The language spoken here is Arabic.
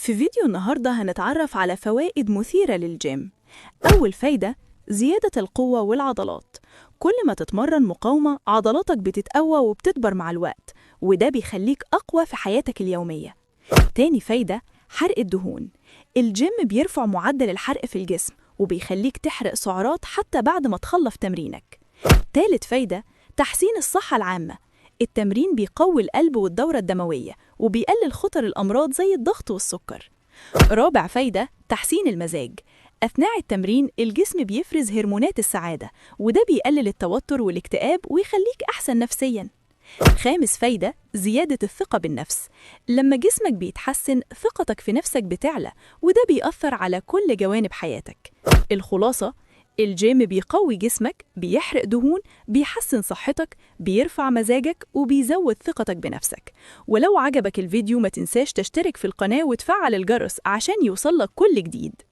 في فيديو النهاردة هنتعرف على فوائد مثيرة للجيم. أول فايدة: زيادة القوة والعضلات. كل ما تتمرن مقاومة عضلاتك بتتقوى وبتكبر مع الوقت، وده بيخليك أقوى في حياتك اليومية. تاني فايدة: حرق الدهون. الجيم بيرفع معدل الحرق في الجسم وبيخليك تحرق سعرات حتى بعد ما تخلص تمرينك. تالت فايدة: تحسين الصحة العامة. التمرين بيقوي القلب والدورة الدموية وبيقلل خطر الأمراض زي الضغط والسكر. رابع فايدة: تحسين المزاج. أثناء التمرين الجسم بيفرز هرمونات السعادة، وده بيقلل التوتر والاكتئاب ويخليك أحسن نفسياً. خامس فايدة: زيادة الثقة بالنفس. لما جسمك بيتحسن ثقتك في نفسك بتعلى، وده بيأثر على كل جوانب حياتك. الخلاصة: الجيم بيقوي جسمك، بيحرق دهون، بيحسن صحتك، بيرفع مزاجك، وبيزود ثقتك بنفسك. ولو عجبك الفيديو ما تنساش تشترك في القناة وتفعل الجرس عشان يوصلك كل جديد.